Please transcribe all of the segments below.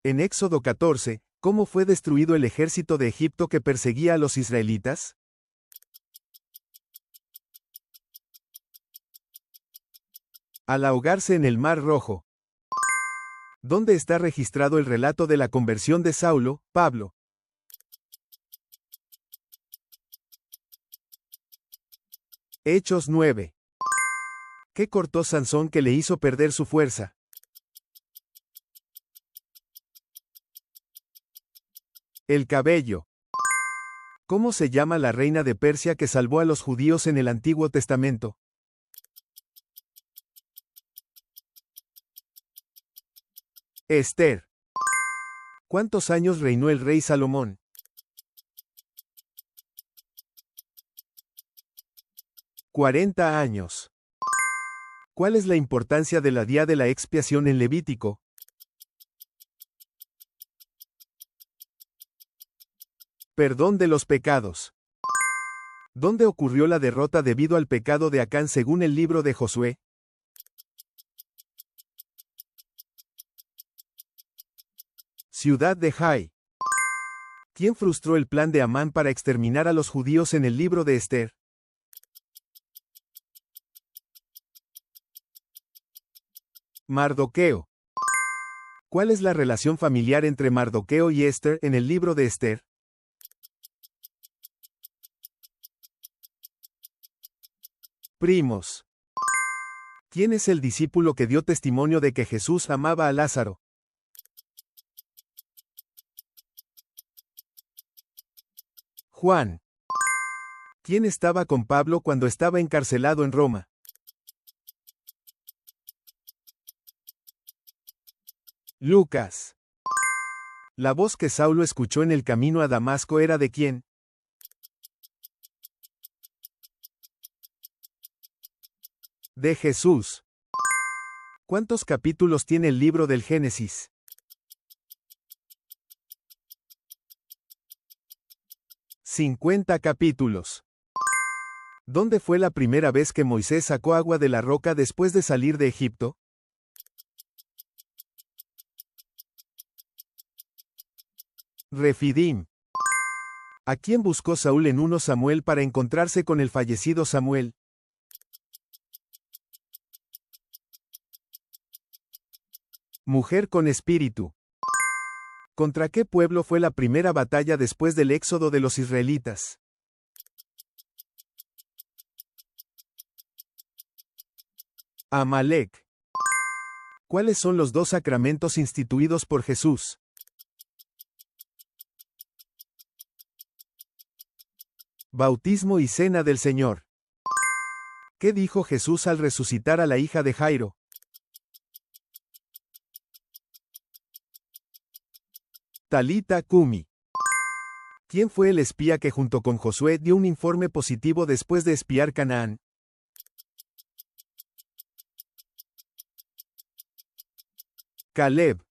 En Éxodo 14, ¿cómo fue destruido el ejército de Egipto que perseguía a los israelitas? Al ahogarse en el Mar Rojo. ¿Dónde está registrado el relato de la conversión de Saulo, Pablo? Hechos 9. ¿Qué cortó Sansón que le hizo perder su fuerza? El cabello. ¿Cómo se llama la reina de Persia que salvó a los judíos en el Antiguo Testamento? Esther. ¿Cuántos años reinó el rey Salomón? 40 años. ¿Cuál es la importancia de la día de la expiación en Levítico? Perdón de los pecados. ¿Dónde ocurrió la derrota debido al pecado de Acán según el libro de Josué? Ciudad de Jai. ¿Quién frustró el plan de Amán para exterminar a los judíos en el libro de Esther? Mardoqueo. ¿Cuál es la relación familiar entre Mardoqueo y Esther en el libro de Esther? Primos. ¿Quién es el discípulo que dio testimonio de que Jesús amaba a Lázaro? Juan. ¿Quién estaba con Pablo cuando estaba encarcelado en Roma? Lucas. ¿La voz que Saulo escuchó en el camino a Damasco era de quién? De Jesús. ¿Cuántos capítulos tiene el libro del Génesis? 50 capítulos. ¿Dónde fue la primera vez que Moisés sacó agua de la roca después de salir de Egipto? Refidim. ¿A quién buscó Saúl en 1 Samuel para encontrarse con el fallecido Samuel? Mujer con espíritu. ¿Contra qué pueblo fue la primera batalla después del éxodo de los israelitas? Amalek. ¿Cuáles son los 2 sacramentos instituidos por Jesús? Bautismo y Cena del Señor. ¿Qué dijo Jesús al resucitar a la hija de Jairo? Talita Cumi. ¿Quién fue el espía que junto con Josué dio un informe positivo después de espiar Canaán? Caleb.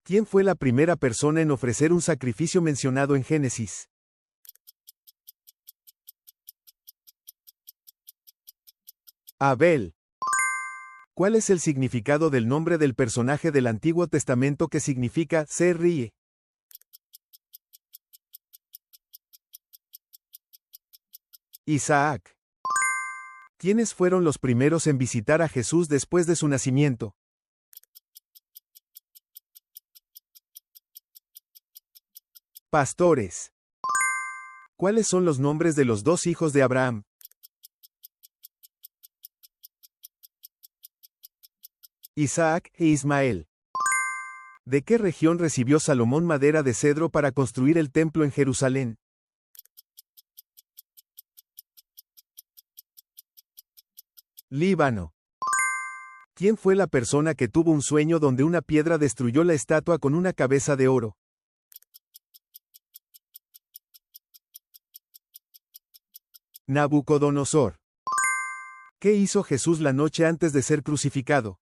¿Quién fue la primera persona en ofrecer un sacrificio mencionado en Génesis? Abel. ¿Cuál es el significado del nombre del personaje del Antiguo Testamento que significa se ríe? Isaac. ¿Quiénes fueron los primeros en visitar a Jesús después de su nacimiento? Pastores. ¿Cuáles son los nombres de los 2 hijos de Abraham? Isaac e Ismael. ¿De qué región recibió Salomón madera de cedro para construir el templo en Jerusalén? Líbano. ¿Quién fue la persona que tuvo un sueño donde una piedra destruyó la estatua con una cabeza de oro? Nabucodonosor. ¿Qué hizo Jesús la noche antes de ser crucificado?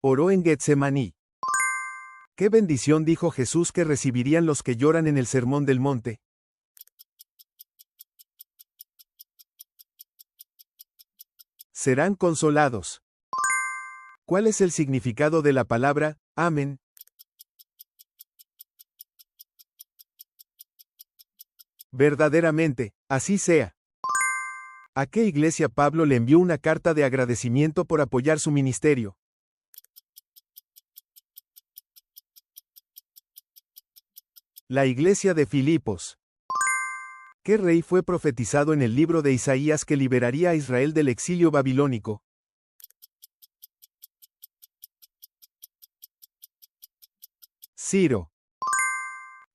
Oró en Getsemaní. ¿Qué bendición dijo Jesús que recibirían los que lloran en el Sermón del Monte? Serán consolados. ¿Cuál es el significado de la palabra amén? Verdaderamente, así sea. ¿A qué iglesia Pablo le envió una carta de agradecimiento por apoyar su ministerio? La iglesia de Filipos. ¿Qué rey fue profetizado en el libro de Isaías que liberaría a Israel del exilio babilónico? Ciro.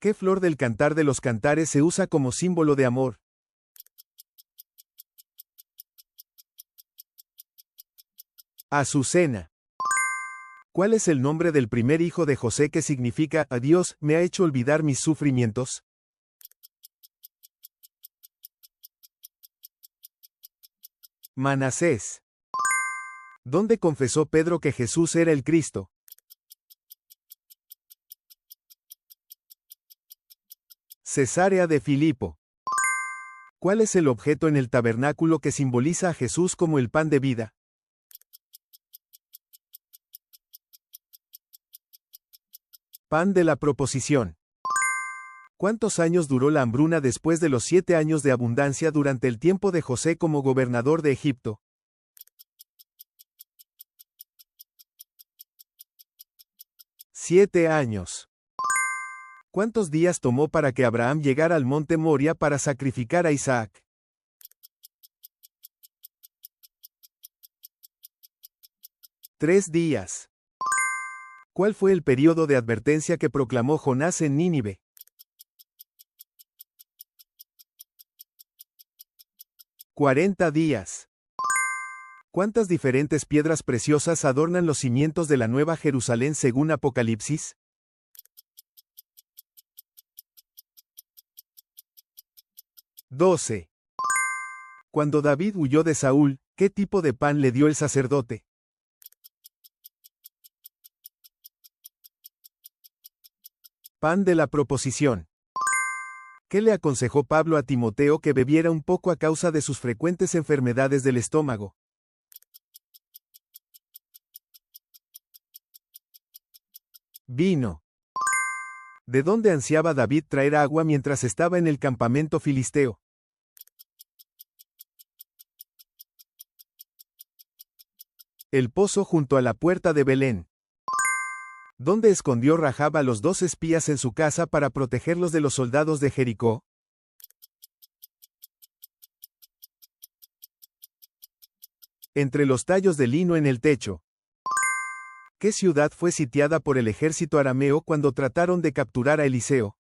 ¿Qué flor del cantar de los cantares se usa como símbolo de amor? Azucena. ¿Cuál es el nombre del primer hijo de José que significa "A Dios me ha hecho olvidar mis sufrimientos"? Manasés. ¿Dónde confesó Pedro que Jesús era el Cristo? Cesarea de Filipo. ¿Cuál es el objeto en el tabernáculo que simboliza a Jesús como el pan de vida? Pan de la proposición. ¿Cuántos años duró la hambruna después de los 7 años de abundancia durante el tiempo de José como gobernador de Egipto? 7 años. ¿Cuántos días tomó para que Abraham llegara al monte Moria para sacrificar a Isaac? 3 días. ¿Cuál fue el período de advertencia que proclamó Jonás en Nínive? 40 días. ¿Cuántas diferentes piedras preciosas adornan los cimientos de la Nueva Jerusalén según Apocalipsis? 12. Cuando David huyó de Saúl, ¿qué tipo de pan le dio el sacerdote? Pan de la proposición. ¿Qué le aconsejó Pablo a Timoteo que bebiera un poco a causa de sus frecuentes enfermedades del estómago? Vino. ¿De dónde ansiaba David traer agua mientras estaba en el campamento filisteo? El pozo junto a la puerta de Belén. ¿Dónde escondió Rahab a los 2 espías en su casa para protegerlos de los soldados de Jericó? Entre los tallos de lino en el techo. ¿Qué ciudad fue sitiada por el ejército arameo cuando trataron de capturar a Eliseo?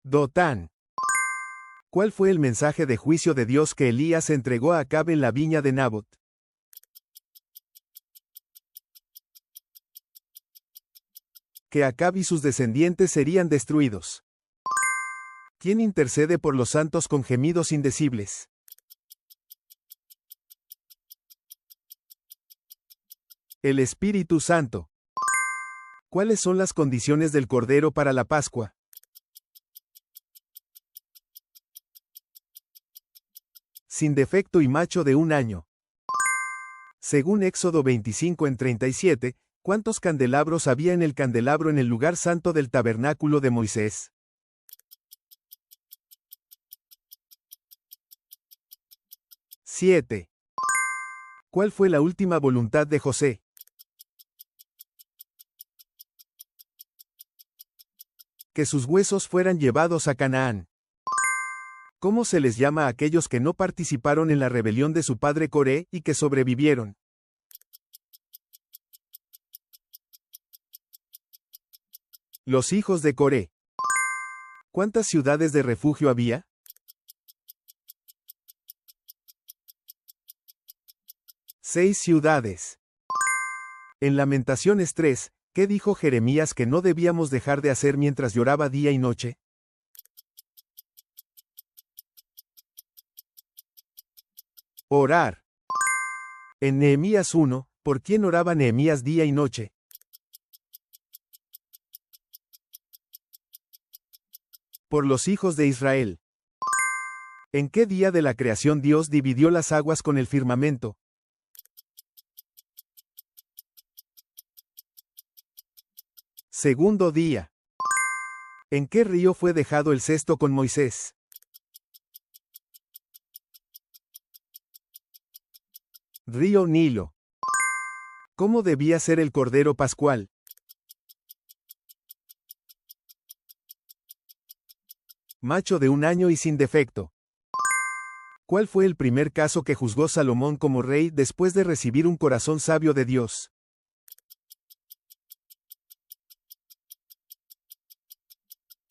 Dotán. ¿Cuál fue el mensaje de juicio de Dios que Elías entregó a Acab en la viña de Nabot? Que Acab y sus descendientes serían destruidos. ¿Quién intercede por los santos con gemidos indecibles? El Espíritu Santo. ¿Cuáles son las condiciones del Cordero para la Pascua? Sin defecto y macho de 1 año. Según Éxodo 25:37, ¿cuántos candelabros había en el candelabro en el lugar santo del tabernáculo de Moisés? 7. ¿Cuál fue la última voluntad de José? Que sus huesos fueran llevados a Canaán. ¿Cómo se les llama a aquellos que no participaron en la rebelión de su padre Coré y que sobrevivieron? Los hijos de Coré. ¿Cuántas ciudades de refugio había? 6 ciudades. En Lamentaciones 3, ¿qué dijo Jeremías que no debíamos dejar de hacer mientras lloraba día y noche? Orar. En Nehemías 1, ¿por quién oraba Nehemías día y noche? Por los hijos de Israel. ¿En qué día de la creación Dios dividió las aguas con el firmamento? Segundo día. ¿En qué río fue dejado el cesto con Moisés? Río Nilo. ¿Cómo debía ser el Cordero Pascual? Macho de 1 año y sin defecto. ¿Cuál fue el primer caso que juzgó Salomón como rey después de recibir un corazón sabio de Dios?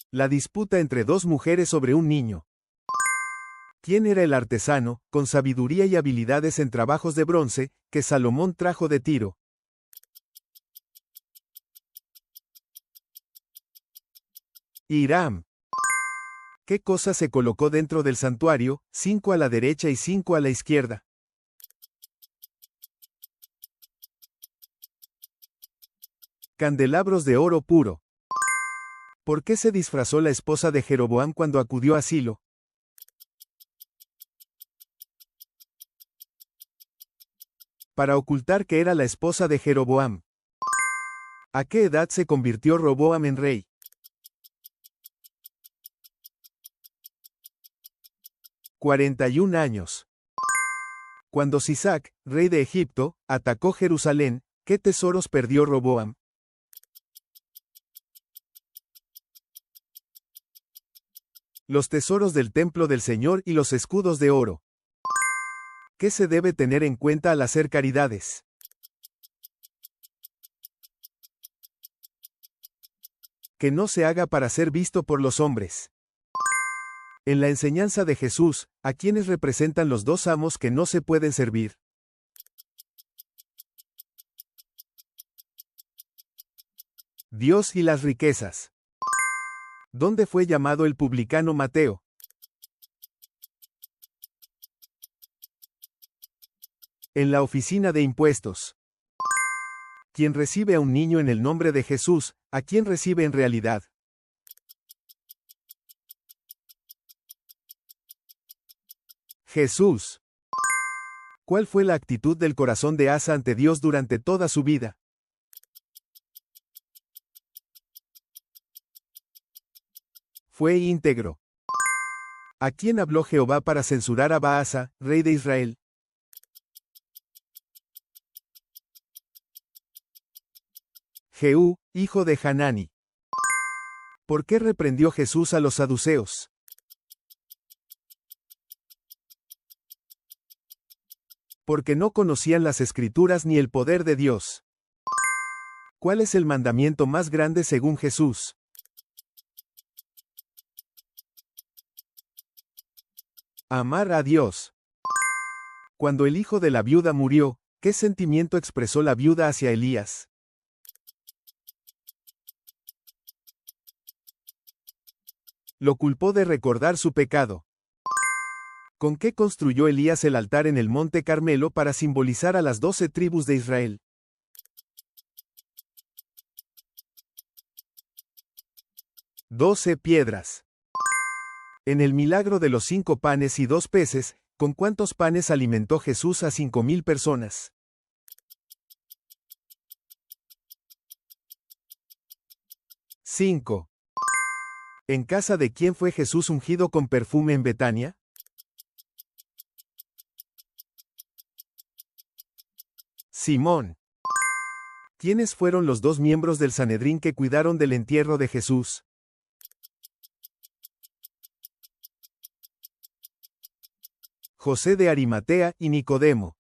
La disputa entre dos mujeres sobre un niño. ¿Quién era el artesano, con sabiduría y habilidades en trabajos de bronce, que Salomón trajo de Tiro? Hiram. ¿Qué cosa se colocó dentro del santuario, 5 a la derecha y 5 a la izquierda? Candelabros de oro puro. ¿Por qué se disfrazó la esposa de Jeroboam cuando acudió a Silo? Para ocultar que era la esposa de Jeroboam. ¿A qué edad se convirtió Roboam en rey? 41 años. Cuando Sisac, rey de Egipto, atacó Jerusalén, ¿qué tesoros perdió Roboam? Los tesoros del templo del Señor y los escudos de oro. ¿Qué se debe tener en cuenta al hacer caridades? Que no se haga para ser visto por los hombres. En la enseñanza de Jesús, ¿a quiénes representan los dos amos que no se pueden servir? Dios y las riquezas. ¿Dónde fue llamado el publicano Mateo? En la oficina de impuestos. Quien recibe a un niño en el nombre de Jesús, ¿a quién recibe en realidad? Jesús. ¿Cuál fue la actitud del corazón de Asa ante Dios durante toda su vida? Fue íntegro. ¿A quién habló Jehová para censurar a Baasa, rey de Israel? Jehú, hijo de Hanani. ¿Por qué reprendió Jesús a los saduceos? Porque no conocían las Escrituras ni el poder de Dios. ¿Cuál es el mandamiento más grande según Jesús? Amar a Dios. Cuando el hijo de la viuda murió, ¿qué sentimiento expresó la viuda hacia Elías? Lo culpó de recordar su pecado. ¿Con qué construyó Elías el altar en el monte Carmelo para simbolizar a las 12 tribus de Israel? 12 piedras. En el milagro de los 5 panes y 2 peces, ¿con cuántos panes alimentó Jesús a 5,000 personas? 5. ¿En casa de quién fue Jesús ungido con perfume en Betania? Simón. ¿Quiénes fueron los 2 miembros del Sanedrín que cuidaron del entierro de Jesús? José de Arimatea y Nicodemo.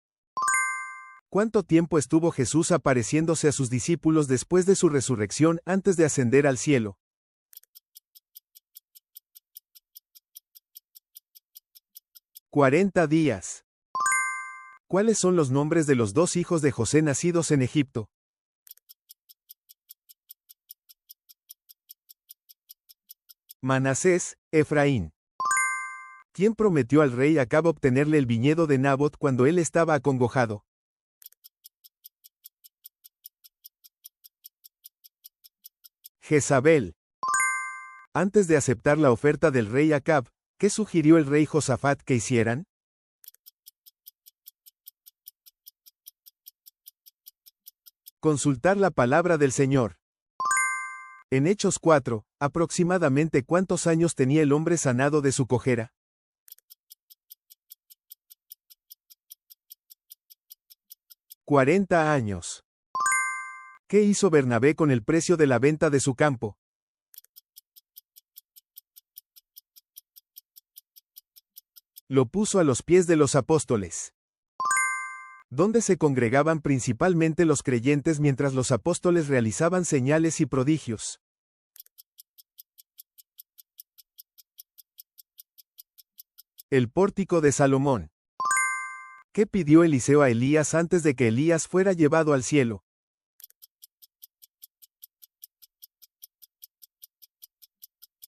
¿Cuánto tiempo estuvo Jesús apareciéndose a sus discípulos después de su resurrección antes de ascender al cielo? 40 días. ¿Cuáles son los nombres de los 2 hijos de José nacidos en Egipto? Manasés, Efraín. ¿Quién prometió al rey Acab obtenerle el viñedo de Nabot cuando él estaba acongojado? Jezabel. Antes de aceptar la oferta del rey Acab, ¿Qué sugirió el rey Josafat que hicieran? Consultar la palabra del Señor. En Hechos 4, aproximadamente ¿cuántos años tenía el hombre sanado de su cojera? 40 años. ¿Qué hizo Bernabé con el precio de la venta de su campo? Lo puso a los pies de los apóstoles. ¿Dónde se congregaban principalmente los creyentes mientras los apóstoles realizaban señales y prodigios? El pórtico de Salomón. ¿Qué pidió Eliseo a Elías antes de que Elías fuera llevado al cielo?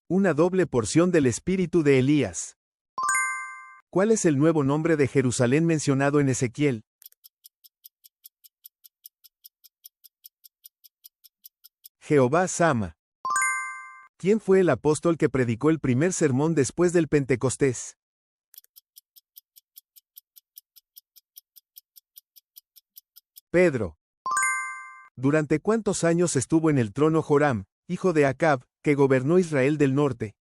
Una doble porción del espíritu de Elías. ¿Cuál es el nuevo nombre de Jerusalén mencionado en Ezequiel? Jehová Sama. ¿Quién fue el apóstol que predicó el primer sermón después del Pentecostés? Pedro. ¿Durante cuántos años estuvo en el trono Joram, hijo de Acab, que gobernó Israel del norte?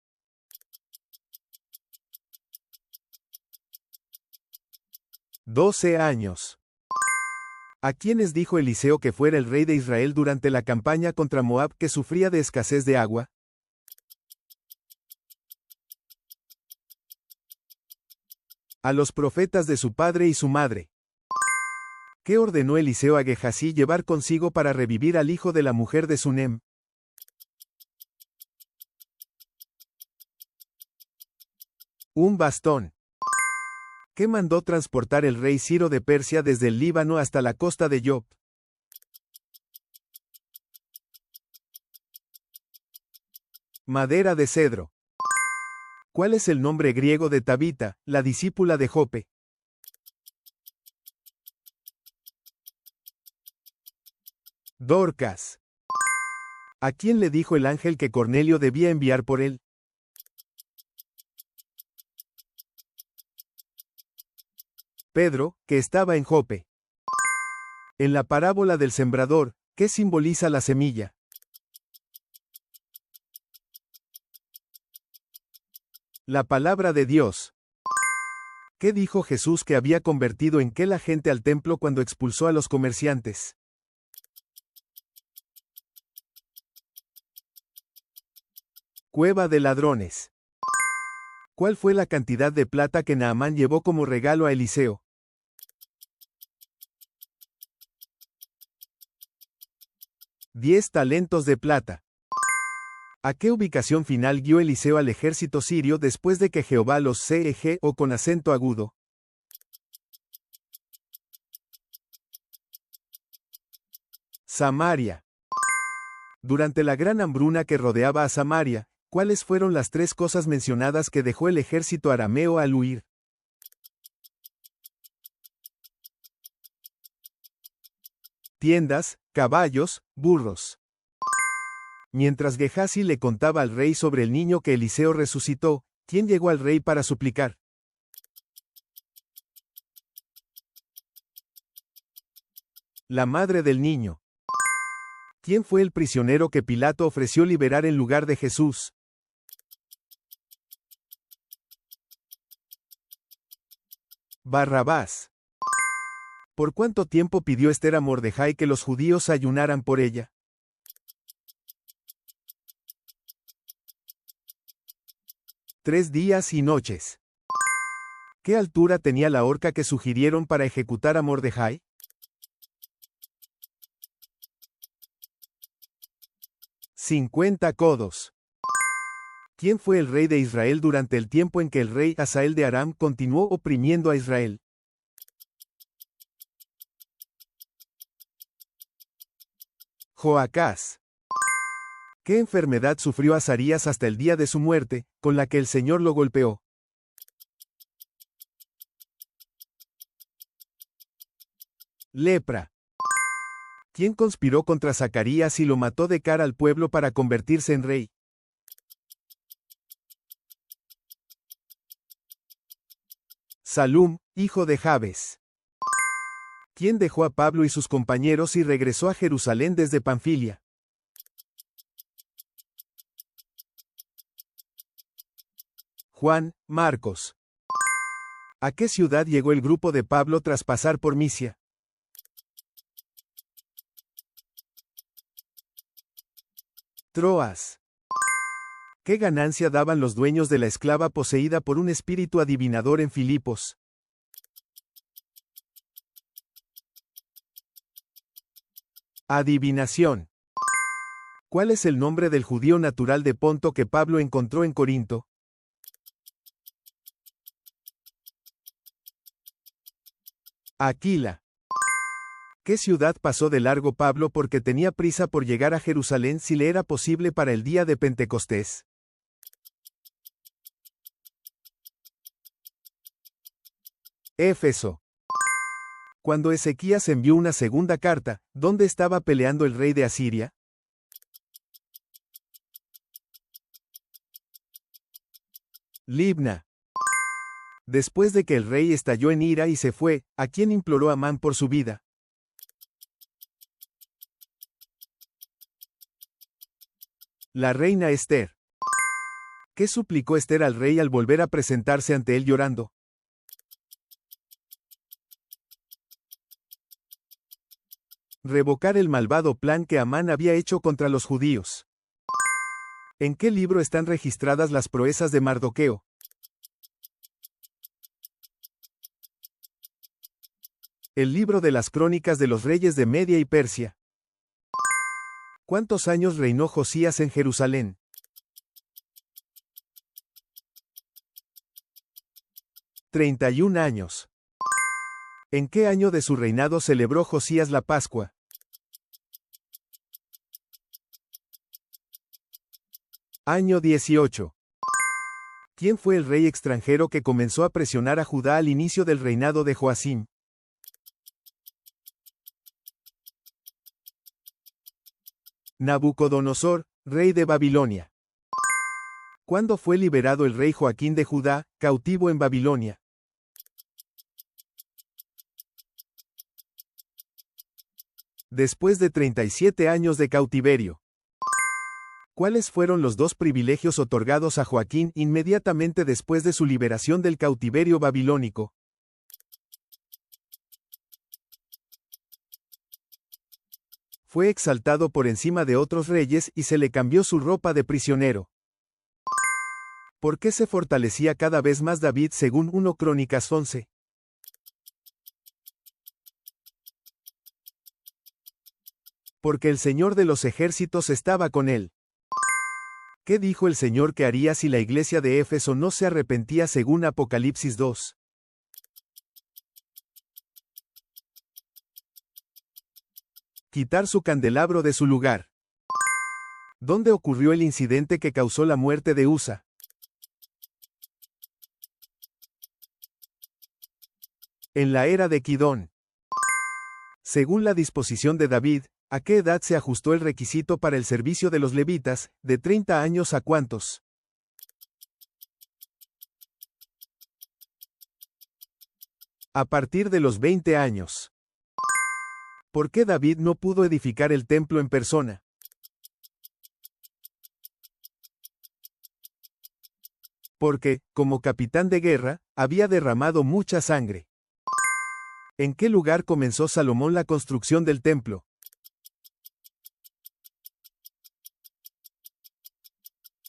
12 años. ¿A quiénes dijo Eliseo que fuera el rey de Israel durante la campaña contra Moab que sufría de escasez de agua? A los profetas de su padre y su madre. ¿Qué ordenó Eliseo a Gehazi llevar consigo para revivir al hijo de la mujer de Sunem? Un bastón. ¿Qué mandó transportar el rey Ciro de Persia desde el Líbano hasta la costa de Job? Madera de cedro. ¿Cuál es el nombre griego de Tabita, la discípula de Jope? Dorcas. ¿A quién le dijo el ángel que Cornelio debía enviar por él? Pedro, que estaba en Jope. En la parábola del sembrador, ¿qué simboliza la semilla? La palabra de Dios. ¿Qué dijo Jesús que había convertido en qué la gente al templo cuando expulsó a los comerciantes? Cueva de ladrones. ¿Cuál fue la cantidad de plata que Naamán llevó como regalo a Eliseo? 10 talentos de plata. ¿A qué ubicación final guió Eliseo al ejército sirio después de que Jehová los CEG con acento agudo? Samaria. Durante la gran hambruna que rodeaba a Samaria, ¿cuáles fueron las 3 cosas mencionadas que dejó el ejército arameo al huir? Tiendas, caballos, burros. Mientras Gehazi le contaba al rey sobre el niño que Eliseo resucitó, ¿quién llegó al rey para suplicar? La madre del niño. ¿Quién fue el prisionero que Pilato ofreció liberar en lugar de Jesús? Barrabás. ¿Por cuánto tiempo pidió Esther a Mordejai que los judíos ayunaran por ella? 3 días y noches. ¿Qué altura tenía la horca que sugirieron para ejecutar a Mordejai? 50 codos. ¿Quién fue el rey de Israel durante el tiempo en que el rey Hazael de Aram continuó oprimiendo a Israel? Joacás. ¿Qué enfermedad sufrió Azarías hasta el día de su muerte, con la que el Señor lo golpeó? Lepra. ¿Quién conspiró contra Zacarías y lo mató de cara al pueblo para convertirse en rey? Salum, hijo de Jabes. ¿Quién dejó a Pablo y sus compañeros y regresó a Jerusalén desde Panfilia? Juan, Marcos. ¿A qué ciudad llegó el grupo de Pablo tras pasar por Misia? Troas. ¿Qué ganancia daban los dueños de la esclava poseída por un espíritu adivinador en Filipos? Adivinación. ¿Cuál es el nombre del judío natural de Ponto que Pablo encontró en Corinto? Aquila. ¿Qué ciudad pasó de largo Pablo porque tenía prisa por llegar a Jerusalén si le era posible para el día de Pentecostés? Éfeso. Cuando Ezequías envió una segunda carta, ¿dónde estaba peleando el rey de Asiria? Libna. Después de que el rey estalló en ira y se fue, ¿a quién imploró Amán por su vida? La reina Esther. ¿Qué suplicó Esther al rey al volver a presentarse ante él llorando? Revocar el malvado plan que Amán había hecho contra los judíos. ¿En qué libro están registradas las proezas de Mardoqueo? El libro de las crónicas de los reyes de Media y Persia. ¿Cuántos años reinó Josías en Jerusalén? 31 años. ¿En qué año de su reinado celebró Josías la Pascua? Año 18. ¿Quién fue el rey extranjero que comenzó a presionar a Judá al inicio del reinado de Joacim? Nabucodonosor, rey de Babilonia. ¿Cuándo fue liberado el rey Joaquín de Judá, cautivo en Babilonia? Después de 37 años de cautiverio. ¿Cuáles fueron los dos privilegios otorgados a Joaquín inmediatamente después de su liberación del cautiverio babilónico? Fue exaltado por encima de otros reyes y se le cambió su ropa de prisionero. ¿Por qué se fortalecía cada vez más David según 1 Crónicas 11? Porque el Señor de los ejércitos estaba con él. ¿Qué dijo el Señor que haría si la iglesia de Éfeso no se arrepentía según Apocalipsis 2? Quitar su candelabro de su lugar. ¿Dónde ocurrió el incidente que causó la muerte de Usa? En la era de Kidón. Según la disposición de David, ¿a qué edad se ajustó el requisito para el servicio de los levitas? ¿De 30 años a cuántos? A partir de los 20 años. ¿Por qué David no pudo edificar el templo en persona? Porque, como capitán de guerra, había derramado mucha sangre. ¿En qué lugar comenzó Salomón la construcción del templo?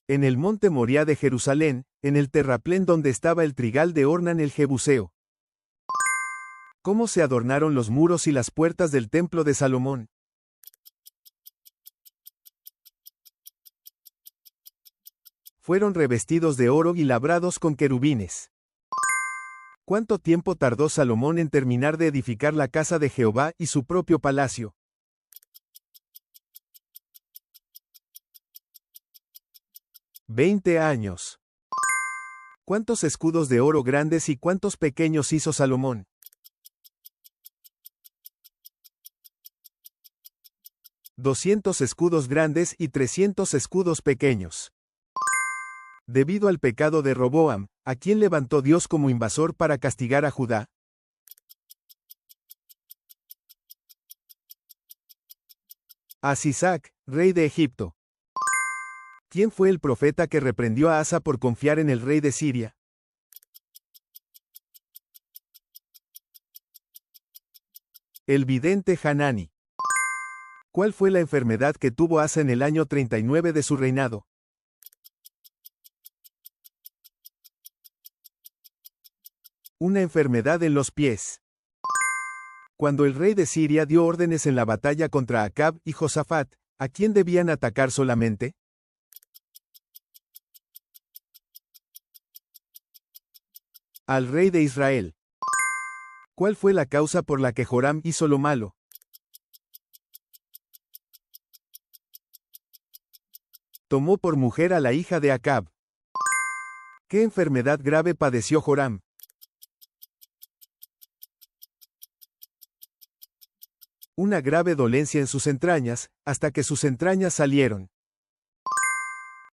En el monte Moriah de Jerusalén, en el terraplén donde estaba el trigal de Ornan el Jebuseo. ¿Cómo se adornaron los muros y las puertas del templo de Salomón? Fueron revestidos de oro y labrados con querubines. ¿Cuánto tiempo tardó Salomón en terminar de edificar la casa de Jehová y su propio palacio? 20 años. ¿Cuántos escudos de oro grandes y cuántos pequeños hizo Salomón? 200 escudos grandes y 300 escudos pequeños. Debido al pecado de Roboam, ¿a quién levantó Dios como invasor para castigar a Judá? A Sisac, rey de Egipto. ¿Quién fue el profeta que reprendió a Asa por confiar en el rey de Siria? El vidente Hanani. ¿Cuál fue la enfermedad que tuvo Asa en el año 39 de su reinado? Una enfermedad en los pies. Cuando el rey de Siria dio órdenes en la batalla contra Acab y Josafat, ¿a quién debían atacar solamente? Al rey de Israel. ¿Cuál fue la causa por la que Joram hizo lo malo? Tomó por mujer a la hija de Acab. ¿Qué enfermedad grave padeció Joram? Una grave dolencia en sus entrañas, hasta que sus entrañas salieron.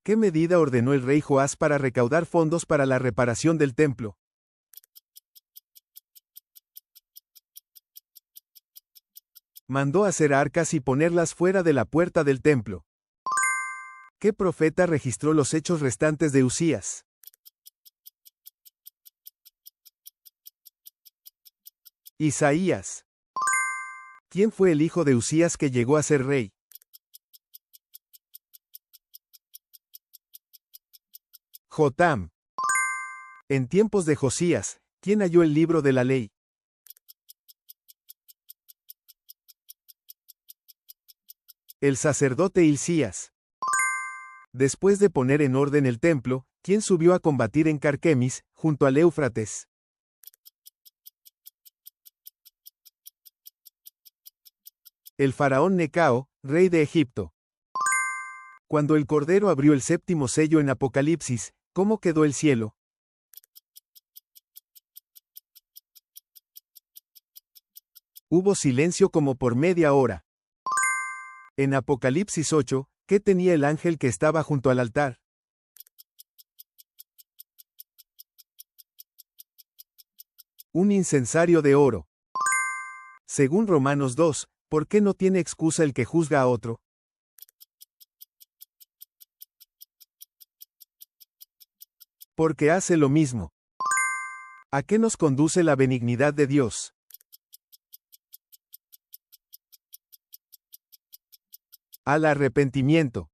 ¿Qué medida ordenó el rey Joás para recaudar fondos para la reparación del templo? Mandó hacer arcas y ponerlas fuera de la puerta del templo. ¿Qué profeta registró los hechos restantes de Usías? Isaías. ¿Quién fue el hijo de Usías que llegó a ser rey? Jotam. En tiempos de Josías, ¿quién halló el libro de la ley? El sacerdote Hilcías. Después de poner en orden el templo, ¿quién subió a combatir en Carquemis, junto al Éufrates? El faraón Necao, rey de Egipto. Cuando el Cordero abrió el séptimo sello en Apocalipsis, ¿cómo quedó el cielo? Hubo silencio como por media hora. En Apocalipsis 8, ¿qué tenía el ángel que estaba junto al altar? Un incensario de oro. Según Romanos 2, ¿por qué no tiene excusa el que juzga a otro? Porque hace lo mismo. ¿A qué nos conduce la benignidad de Dios? Al arrepentimiento.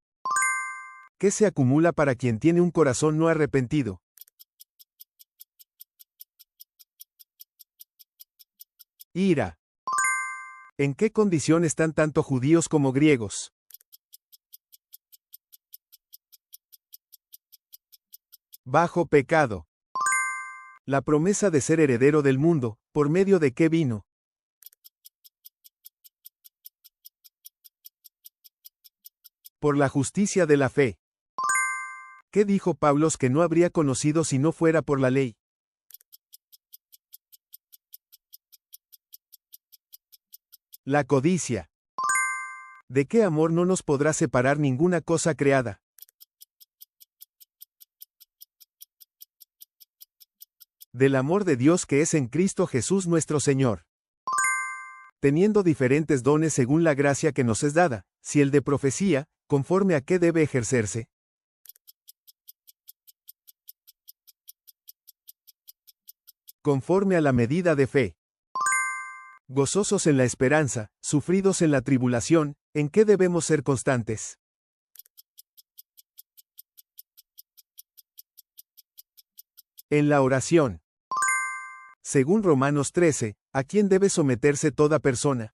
¿Qué se acumula para quien tiene un corazón no arrepentido? Ira. ¿En qué condición están tanto judíos como griegos? Bajo pecado. La promesa de ser heredero del mundo, ¿por medio de qué vino? Por la justicia de la fe. ¿Qué dijo Pablo que no habría conocido si no fuera por la ley? La codicia. ¿De qué amor no nos podrá separar ninguna cosa creada? Del amor de Dios que es en Cristo Jesús nuestro Señor. Teniendo diferentes dones según la gracia que nos es dada, si el de profecía, ¿conforme a qué debe ejercerse? Conforme a la medida de fe. Gozosos en la esperanza, sufridos en la tribulación, ¿en qué debemos ser constantes? En la oración. Según Romanos 13, ¿a quién debe someterse toda persona?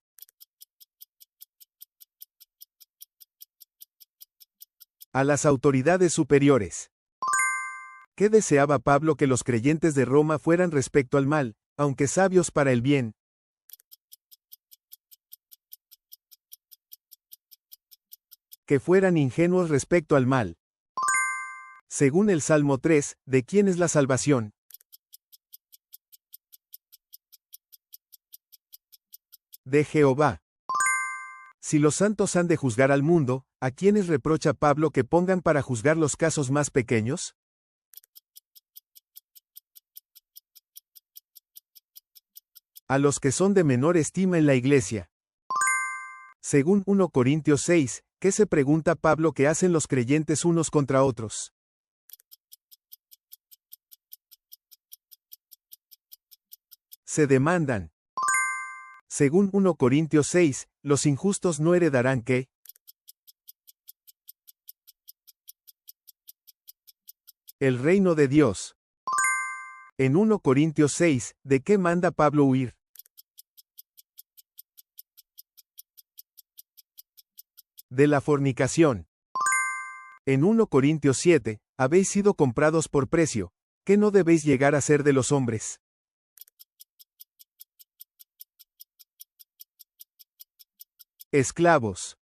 A las autoridades superiores. ¿Qué deseaba Pablo que los creyentes de Roma fueran respecto al mal, aunque sabios para el bien? Que fueran ingenuos respecto al mal. Según el Salmo 3, ¿de quién es la salvación? De Jehová. Si los santos han de juzgar al mundo, ¿a quiénes reprocha Pablo que pongan para juzgar los casos más pequeños? A los que son de menor estima en la iglesia. Según 1 Corintios 6, ¿qué se pregunta Pablo que hacen los creyentes unos contra otros? Se demandan. Según 1 Corintios 6, los injustos no heredarán ¿qué? El reino de Dios. En 1 Corintios 6, ¿de qué manda Pablo huir? De la fornicación. En 1 Corintios 7, habéis sido comprados por precio, ¿qué no debéis llegar a ser de los hombres? Esclavos.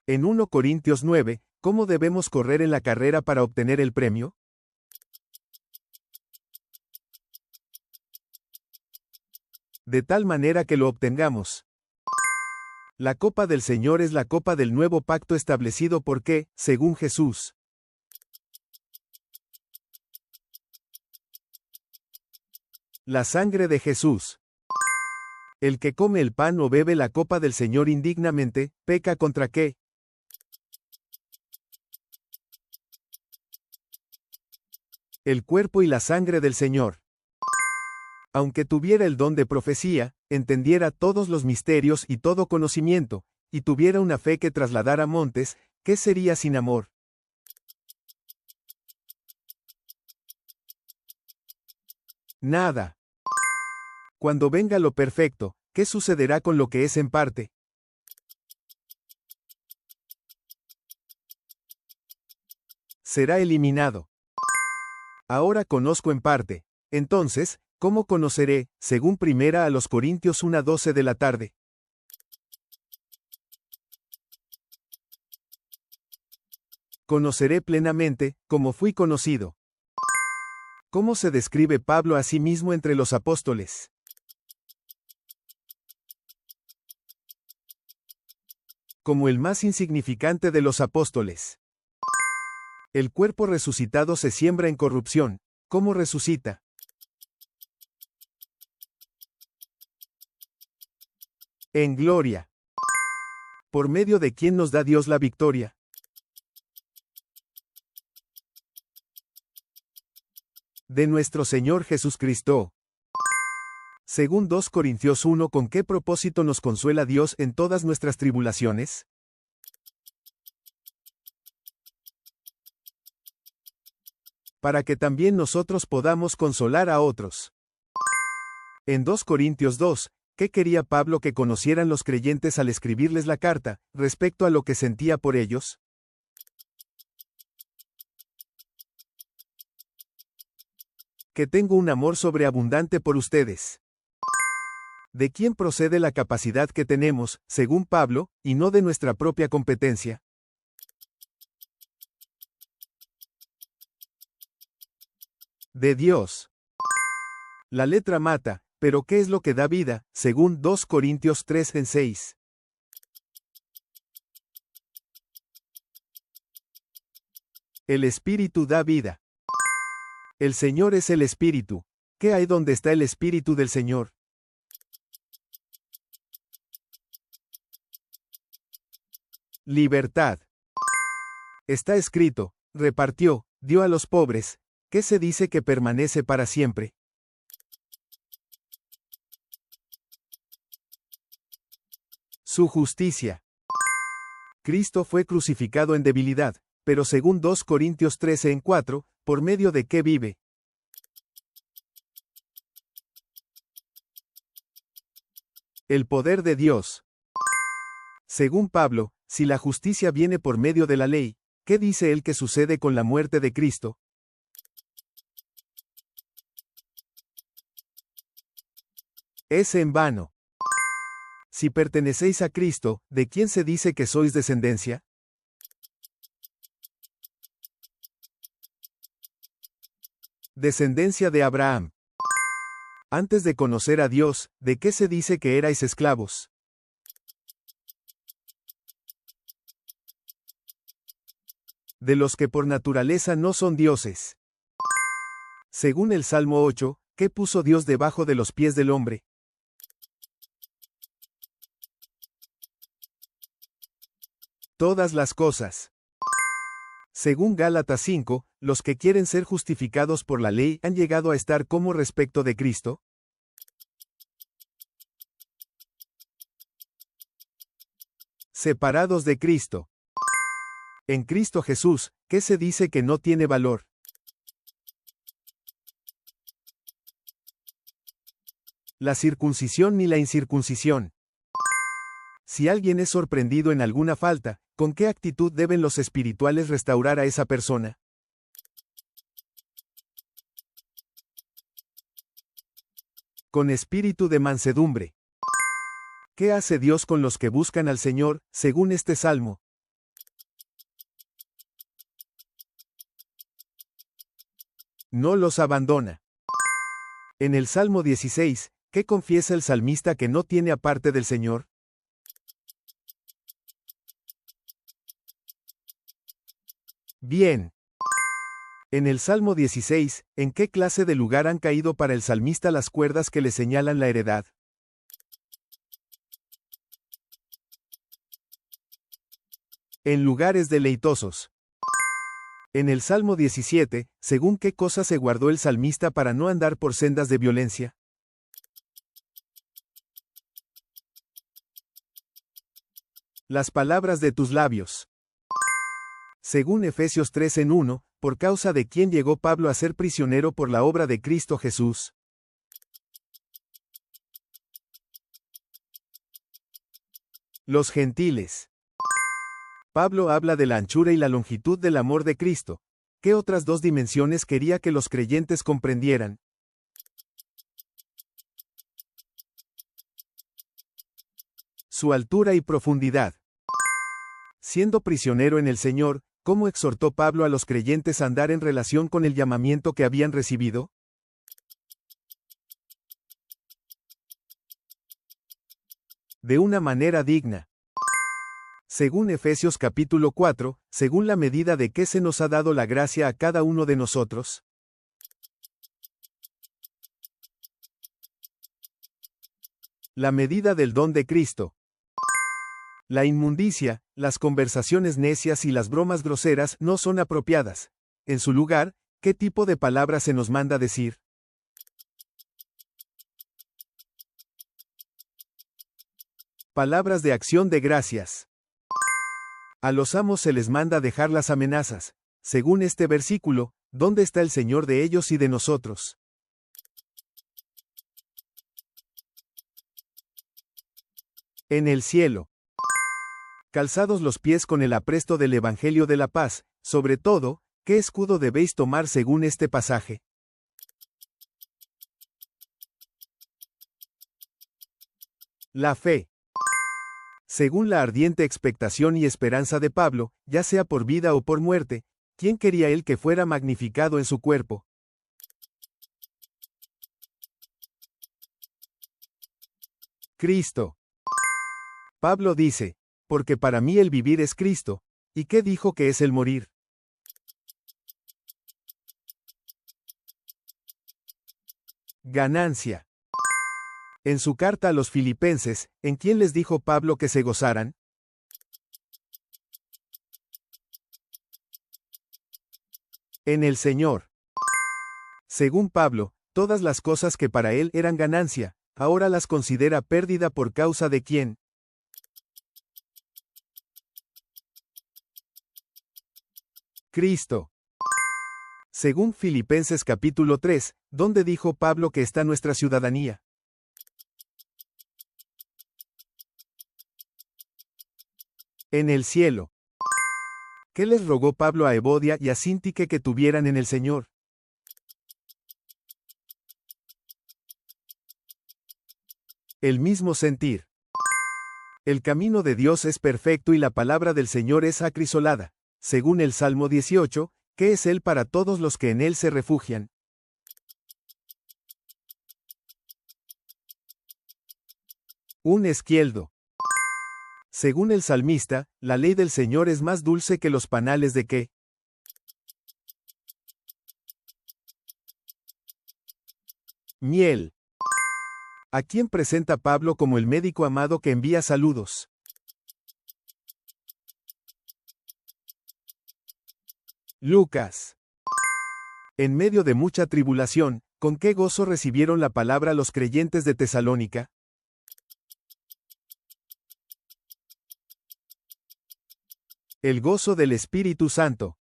En 1 Corintios 9, ¿cómo debemos correr en la carrera para obtener el premio? De tal manera que lo obtengamos. La copa del Señor es la copa del nuevo pacto establecido por qué, según Jesús. La sangre de Jesús. El que come el pan o bebe la copa del Señor indignamente, ¿peca contra qué? El cuerpo y la sangre del Señor. Aunque tuviera el don de profecía, entendiera todos los misterios y todo conocimiento, y tuviera una fe que trasladara montes, ¿qué sería sin amor? Nada. Cuando venga lo perfecto, ¿qué sucederá con lo que es en parte? Será eliminado. Ahora conozco en parte. Entonces, ¿cómo conoceré? Según 1 a los Corintios 1:12 de la tarde. Conoceré plenamente, como fui conocido. ¿Cómo se describe Pablo a sí mismo entre los apóstoles? Como el más insignificante de los apóstoles. El cuerpo resucitado se siembra en corrupción. ¿Cómo resucita? En gloria. ¿Por medio de quién nos da Dios la victoria? De nuestro Señor Jesucristo. Según 2 Corintios 1, ¿con qué propósito nos consuela Dios en todas nuestras tribulaciones? Para que también nosotros podamos consolar a otros. En 2 Corintios 2, ¿qué quería Pablo que conocieran los creyentes al escribirles la carta, respecto a lo que sentía por ellos? Que tengo un amor sobreabundante por ustedes. ¿De quién procede la capacidad que tenemos, según Pablo, y no de nuestra propia competencia? De Dios. La letra mata, pero ¿qué es lo que da vida, según 2 Corintios 3:6? El Espíritu da vida. El Señor es el Espíritu. ¿Qué hay donde está el Espíritu del Señor? Libertad. Está escrito, repartió, dio a los pobres. ¿Qué se dice que permanece para siempre? Su justicia. Cristo fue crucificado en debilidad, pero según 2 Corintios 13:4, ¿por medio de qué vive? El poder de Dios. Según Pablo, si la justicia viene por medio de la ley, ¿qué dice él que sucede con la muerte de Cristo? Es en vano. Si pertenecéis a Cristo, ¿de quién se dice que sois descendencia? Descendencia de Abraham. Antes de conocer a Dios, ¿de qué se dice que erais esclavos? De los que por naturaleza no son dioses. Según el Salmo 8, ¿qué puso Dios debajo de los pies del hombre? Todas las cosas. Según Gálatas 5, los que quieren ser justificados por la ley han llegado a estar como respecto de Cristo. Separados de Cristo. En Cristo Jesús, ¿qué se dice que no tiene valor? La circuncisión ni la incircuncisión. Si alguien es sorprendido en alguna falta, ¿con qué actitud deben los espirituales restaurar a esa persona? Con espíritu de mansedumbre. ¿Qué hace Dios con los que buscan al Señor, según este salmo? No los abandona. En el Salmo 16, ¿qué confiesa el salmista que no tiene aparte del Señor? Bien. En el Salmo 16, ¿en qué clase de lugar han caído para el salmista las cuerdas que le señalan la heredad? En lugares deleitosos. En el Salmo 17, ¿según qué cosa se guardó el salmista para no andar por sendas de violencia? Las palabras de tus labios. Según Efesios 3:1, ¿por causa de quién llegó Pablo a ser prisionero por la obra de Cristo Jesús? Los gentiles. Pablo habla de la anchura y la longitud del amor de Cristo. ¿Qué otras dos dimensiones quería que los creyentes comprendieran? Su altura y profundidad. Siendo prisionero en el Señor, ¿cómo exhortó Pablo a los creyentes a andar en relación con el llamamiento que habían recibido? De una manera digna. Según Efesios capítulo 4, según la medida de que se nos ha dado la gracia a cada uno de nosotros. La medida del don de Cristo. La inmundicia, las conversaciones necias y las bromas groseras no son apropiadas. En su lugar, ¿qué tipo de palabras se nos manda decir? Palabras de acción de gracias. A los amos se les manda dejar las amenazas. Según este versículo, ¿dónde está el Señor de ellos y de nosotros? En el cielo. Calzados los pies con el apresto del Evangelio de la paz, sobre todo, ¿qué escudo debéis tomar según este pasaje? La fe. Según la ardiente expectación y esperanza de Pablo, ya sea por vida o por muerte, ¿quién quería él que fuera magnificado en su cuerpo? Cristo. Pablo dice, porque para mí el vivir es Cristo. ¿Y qué dijo que es el morir? Ganancia. En su carta a los filipenses, ¿en quién les dijo Pablo que se gozaran? En el Señor. Según Pablo, todas las cosas que para él eran ganancia, ahora las considera pérdida por causa de quién. Cristo. Según Filipenses capítulo 3, ¿dónde dijo Pablo que está nuestra ciudadanía? En el cielo. ¿Qué les rogó Pablo a Evodia y a Síntique que tuvieran en el Señor? El mismo sentir. El camino de Dios es perfecto y la palabra del Señor es acrisolada. Según el Salmo 18, ¿qué es Él para todos los que en Él se refugian? Un esquieldo. Según el salmista, la ley del Señor es más dulce que los panales de qué. Miel. ¿A quién presenta Pablo como el médico amado que envía saludos? Lucas. En medio de mucha tribulación, ¿con qué gozo recibieron la palabra los creyentes de Tesalónica? El gozo del Espíritu Santo.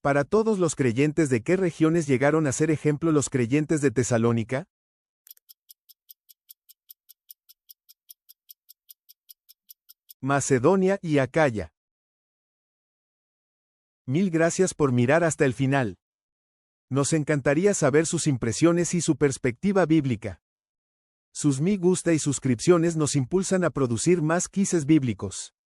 Para todos los creyentes, ¿de qué regiones llegaron a ser ejemplo los creyentes de Tesalónica? Macedonia y Acaya. Mil gracias por mirar hasta el final. Nos encantaría saber sus impresiones y su perspectiva bíblica. Sus me gusta y suscripciones nos impulsan a producir más quizzes bíblicos.